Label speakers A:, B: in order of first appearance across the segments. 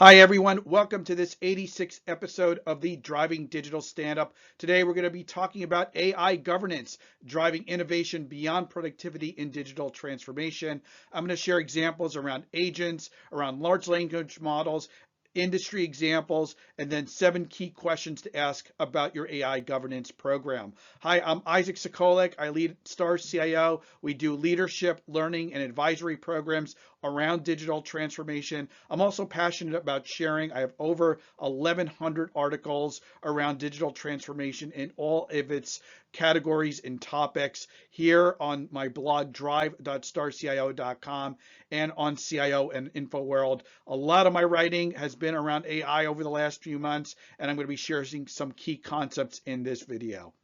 A: Hi, everyone. Welcome to this 86th episode of the Driving Digital Stand-Up. Today, we're going to be talking about AI governance, driving innovation beyond productivity in digital transformation. I'm going to share examples around agents, around large language models, industry examples, and then 7 key questions to ask about your AI governance program. Hi, I'm Isaac Sacolick. I lead Star CIO. We do leadership, learning, and advisory programs around digital transformation. I'm also passionate about sharing. I have over 1,100 articles around digital transformation in all of its categories and topics here on my blog, drive.starcio.com, and on CIO and InfoWorld. A lot of my writing has been around AI over the last few months, and I'm going to be sharing some key concepts in this video.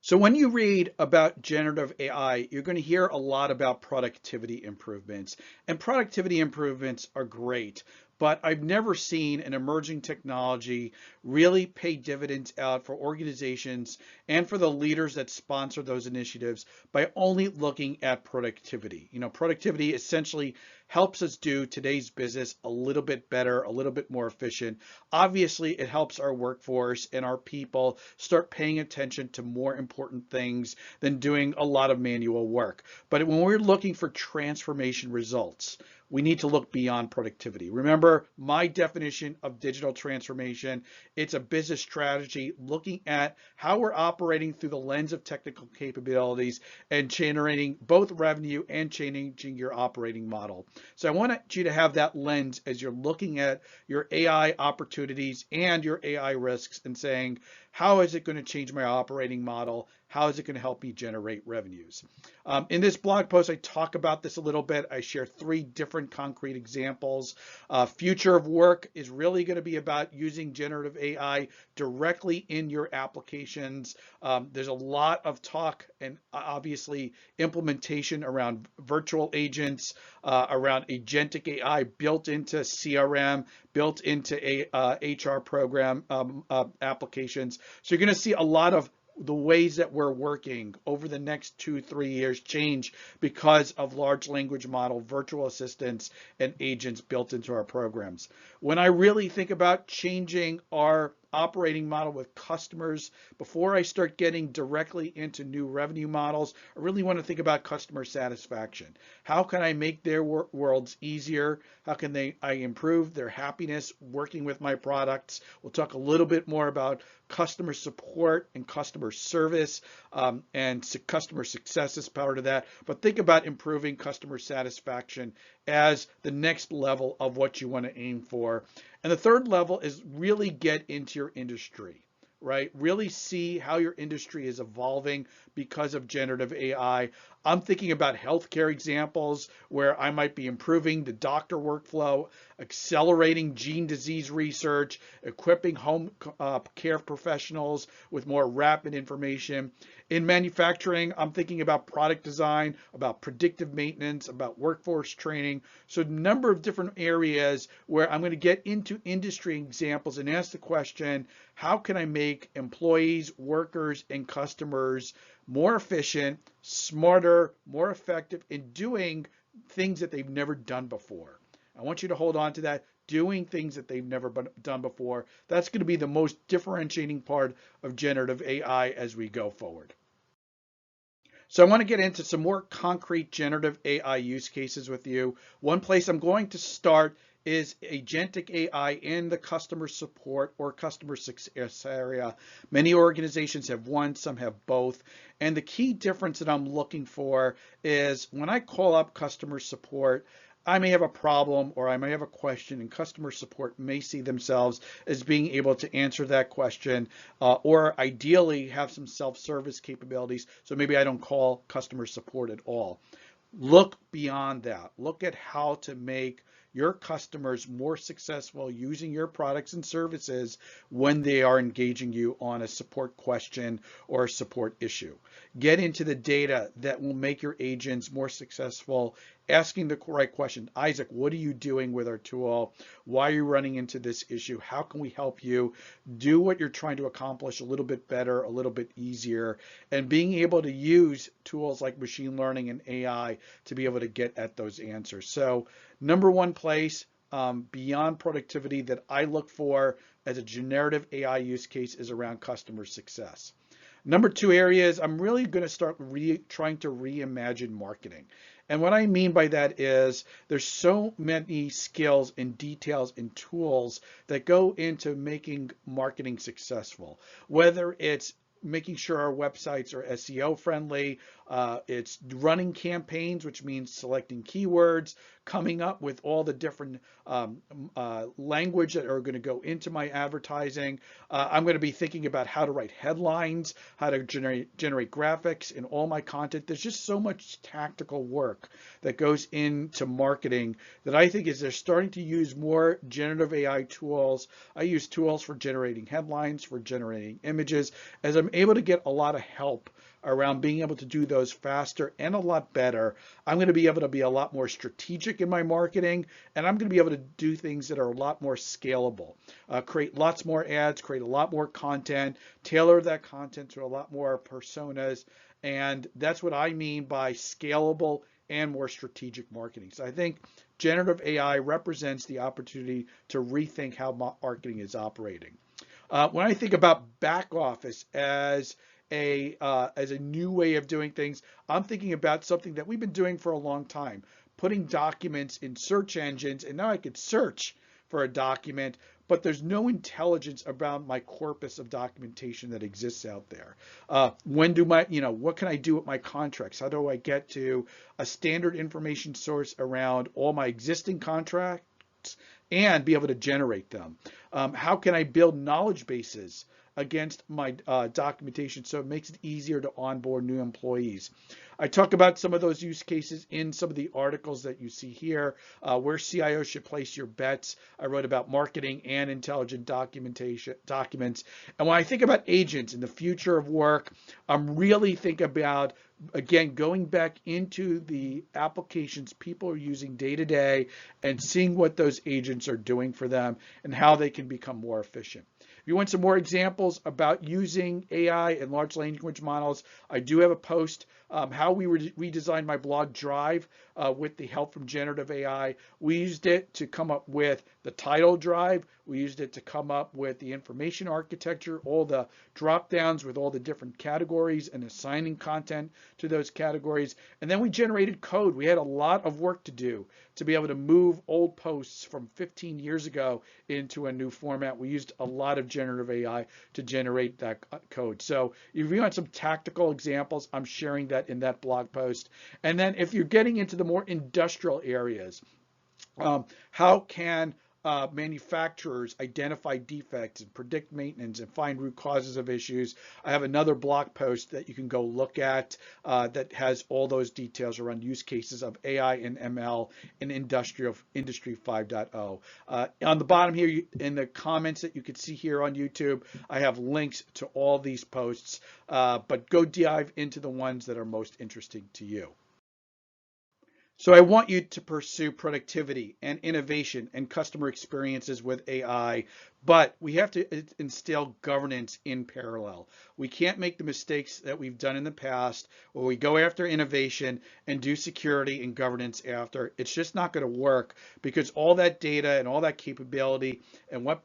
A: So when you read about generative AI, you're going to hear a lot about productivity improvements. And productivity improvements are great, but I've never seen an emerging technology really pay dividends out for organizations and for the leaders that sponsor those initiatives by only looking at productivity. Productivity essentially helps us do today's business a little bit better, a little bit more efficient. Obviously, it helps our workforce and our people start paying attention to more important things than doing a lot of manual work. But when we're looking for transformation results, we need to look beyond productivity. Remember my definition of digital transformation. It's a business strategy looking at how we're operating through the lens of technical capabilities and generating both revenue and changing your operating model. So I want you to have that lens as you're looking at your AI opportunities and your AI risks and saying, how is it going to change my operating model? How is it going to help me generate revenues? In this blog post, I talk about this a little bit. I share 3 different concrete examples. Future of work is really going to be about using generative AI directly in your applications. There's a lot of talk and obviously implementation around virtual agents, around agentic AI built into CRM, built into HR program applications. So you're going to see a lot of the ways that we're working over the next 2-3 years change because of large language model, virtual assistants, and agents built into our programs. When I really think about changing our operating model with customers, before I start getting directly into new revenue models, I really want to think about customer satisfaction. How can I make their worlds easier? How can I improve their happiness working with my products? We'll talk a little bit more about customer support and customer service, and customer success is part of that. But think about improving customer satisfaction as the next level of what you want to aim for. And the third level is really get into your industry, right? Really see how your industry is evolving because of generative AI. I'm thinking about healthcare examples where I might be improving the doctor workflow, accelerating gene disease research, equipping home care professionals with more rapid information. In manufacturing, I'm thinking about product design, about predictive maintenance, about workforce training. So a number of different areas where I'm going to get into industry examples and ask the question, how can I make employees, workers, and customers more efficient, smarter, more effective in doing things that they've never done before? I want you to hold on to that, doing things that they've never done before. That's going to be the most differentiating part of generative AI as we go forward. So I want to get into some more concrete generative AI use cases with you. One place I'm going to start is agentic AI in the customer support or customer success area. Many organizations have one, some have both. And the key difference that I'm looking for is when I call up customer support, I may have a problem or I may have a question, and customer support may see themselves as being able to answer that question, or ideally have some self-service capabilities. So maybe I don't call customer support at all. Look beyond that. Look at how to make your customers more successful using your products and services when they are engaging you on a support question or a support issue. Get into the data that will make your agents more successful, asking the right question. Isaac, what are you doing with our tool? Why are you running into this issue? How can we help you do what you're trying to accomplish a little bit better, a little bit easier, and being able to use tools like machine learning and AI to be able to get at those answers. So number one place, beyond productivity that I look for as a generative AI use case is around customer success. Number two area is I'm really going to start trying to reimagine marketing. And what I mean by that is there's so many skills and details and tools that go into making marketing successful, whether it's making sure our websites are SEO friendly. It's running campaigns, which means selecting keywords, coming up with all the different language that are going to go into my advertising. I'm going to be thinking about how to write headlines, how to generate graphics in all my content. There's just so much tactical work that goes into marketing that I think is they're starting to use more generative AI tools. I use tools for generating headlines, for generating images, as I'm able to get a lot of help around being able to do those faster and a lot better. I'm going to be able to be a lot more strategic in my marketing, and I'm going to be able to do things that are a lot more scalable, create lots more ads, create a lot more content, tailor that content to a lot more personas. And that's what I mean by scalable and more strategic marketing. So I think generative AI represents the opportunity to rethink how marketing is operating. When I think about back office as a new way of doing things, I'm thinking about something that we've been doing for a long time, putting documents in search engines, and now I could search for a document, but there's no intelligence about my corpus of documentation that exists out there. What can I do with my contracts? How do I get to a standard information source around all my existing contracts and be able to generate them? How can I build knowledge bases against my documentation so it makes it easier to onboard new employees? I talk about some of those use cases in some of the articles that you see here, where CIOs should place your bets. I wrote about marketing and intelligent documents. And when I think about agents and the future of work, I'm really thinking about, again, going back into the applications people are using day to day and seeing what those agents are doing for them and how they can become more efficient. If you want some more examples about using AI and large language models, I do have a post, how we redesigned my blog Drive with the help from generative AI. We used it to come up with the title Drive. We used it to come up with the information architecture, all the drop downs with all the different categories and assigning content to those categories. And then we generated code. We had a lot of work to do to be able to move old posts from 15 years ago into a new format. We used a lot of generative AI to generate that code. So if you want some tactical examples, I'm sharing that in that blog post. And then if you're getting into the more industrial areas, how can manufacturers identify defects and predict maintenance and find root causes of issues? I have another blog post that you can go look at that has all those details around use cases of AI and ML in Industry 5.0. On the bottom here in the comments that you can see here on YouTube, I have links to all these posts, but go dive into the ones that are most interesting to you. So I want you to pursue productivity and innovation and customer experiences with AI, but we have to instill governance in parallel. We can't make the mistakes that we've done in the past where we go after innovation and do security and governance after. It's just not going to work because all that data and all that capability and what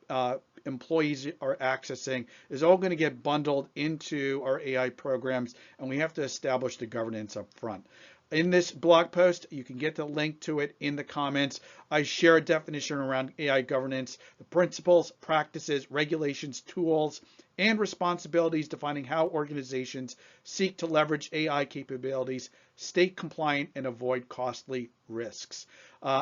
A: employees are accessing is all going to get bundled into our AI programs, and we have to establish the governance up front. In this blog post, you can get the link to it in the comments. I share a definition around AI governance, the principles, practices, regulations, tools, and responsibilities defining how organizations seek to leverage AI capabilities, stay compliant, and avoid costly risks.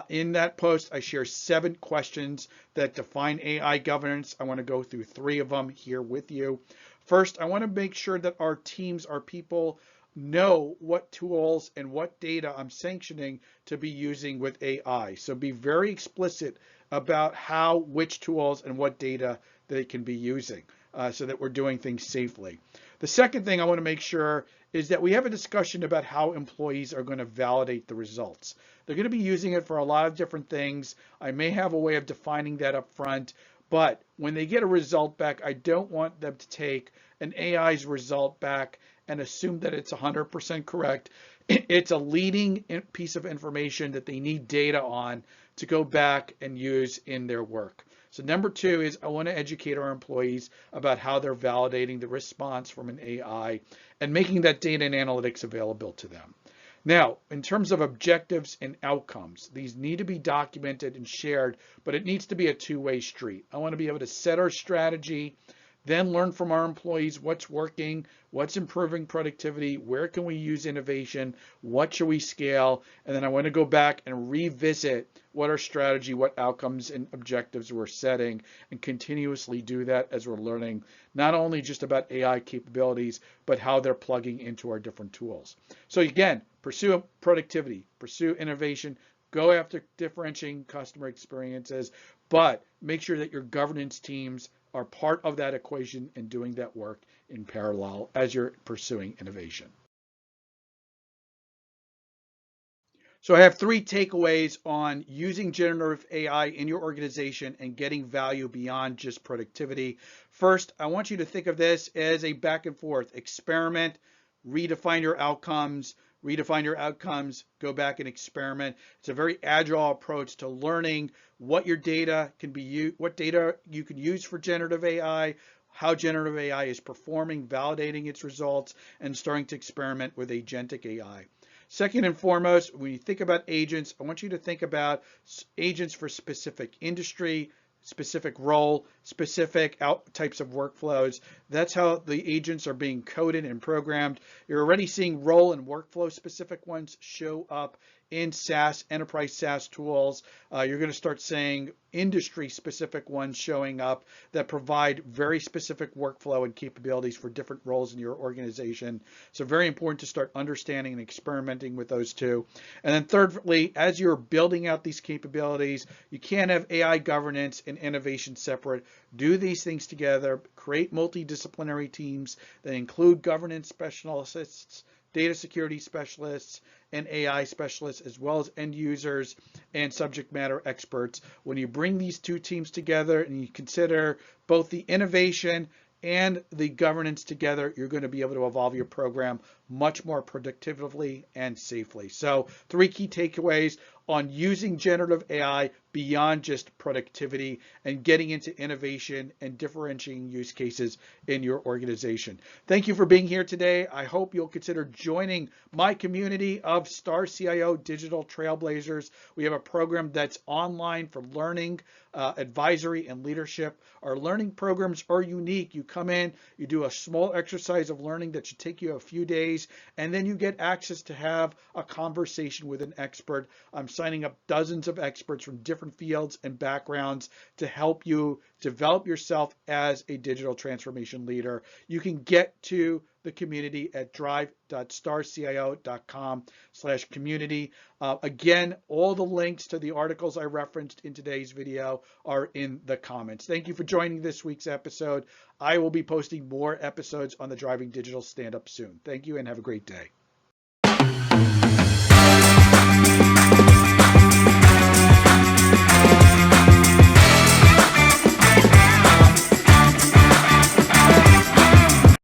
A: In that post, I share 7 questions that define AI governance. I want to go through 3 of them here with you. First, I want to make sure that our teams, our people, know what tools and what data I'm sanctioning to be using with AI. So be very explicit about which tools and what data they can be using so that we're doing things safely. The second thing I want to make sure is that we have a discussion about how employees are going to validate the results. They're going to be using it for a lot of different things. I may have a way of defining that up front, but when they get a result back, I don't want them to take an AI's result back and assume that it's 100% correct It's a leading piece of information that they need data on to go back and use in their work. So number two is I want to educate our employees about how they're validating the response from an AI and making that data and analytics available to them. Now, in terms of objectives and outcomes, these need to be documented and shared, but it needs to be a two-way street. I want to be able to set our strategy, then learn from our employees what's working, what's improving productivity, where can we use innovation, what should we scale, and then I want to go back and revisit what our strategy, what outcomes and objectives we're setting, and continuously do that as we're learning not only just about AI capabilities, but how they're plugging into our different tools. So again, pursue productivity, pursue innovation, go after differentiating customer experiences, but make sure that your governance teams are part of that equation and doing that work in parallel as you're pursuing innovation. So I have three takeaways on using generative AI in your organization and getting value beyond just productivity. First, I want you to think of this as a back and forth experiment, redefine your outcomes, go back and experiment. It's a very agile approach to learning what your data can be used, what data you can use for generative AI, how generative AI is performing, validating its results, and starting to experiment with agentic AI. Second and foremost, when you think about agents, I want you to think about agents for specific industry, specific role, specific types of workflows. That's how the agents are being coded and programmed. You're already seeing role and workflow specific ones show up in SaaS, enterprise SaaS tools. You're going to start seeing industry specific ones showing up that provide very specific workflow and capabilities for different roles in your organization. So very important to start understanding and experimenting with those two. And then thirdly, as you're building out these capabilities, you can't have AI governance and innovation separate. Do these things together, create multidisciplinary teams that include governance specialists, data security specialists, and AI specialists, as well as end users and subject matter experts. When you bring these two teams together and you consider both the innovation and the governance together, you're going to be able to evolve your program much more productively and safely. So three key takeaways on using generative AI beyond just productivity and getting into innovation and differentiating use cases in your organization. Thank you for being here today. I hope you'll consider joining my community of Star CIO Digital Trailblazers. We have a program that's online for learning, advisory, and leadership. Our learning programs are unique. You come in, you do a small exercise of learning that should take you a few days, and then you get access to have a conversation with an expert. I'm signing up dozens of experts from different fields and backgrounds to help you develop yourself as a digital transformation leader. You can get to the community at drive.starcio.com/community. Again, all the links to the articles I referenced in today's video are in the comments. Thank you for joining this week's episode. I will be posting more episodes on the Driving Digital stand-up soon. Thank you and have a great day.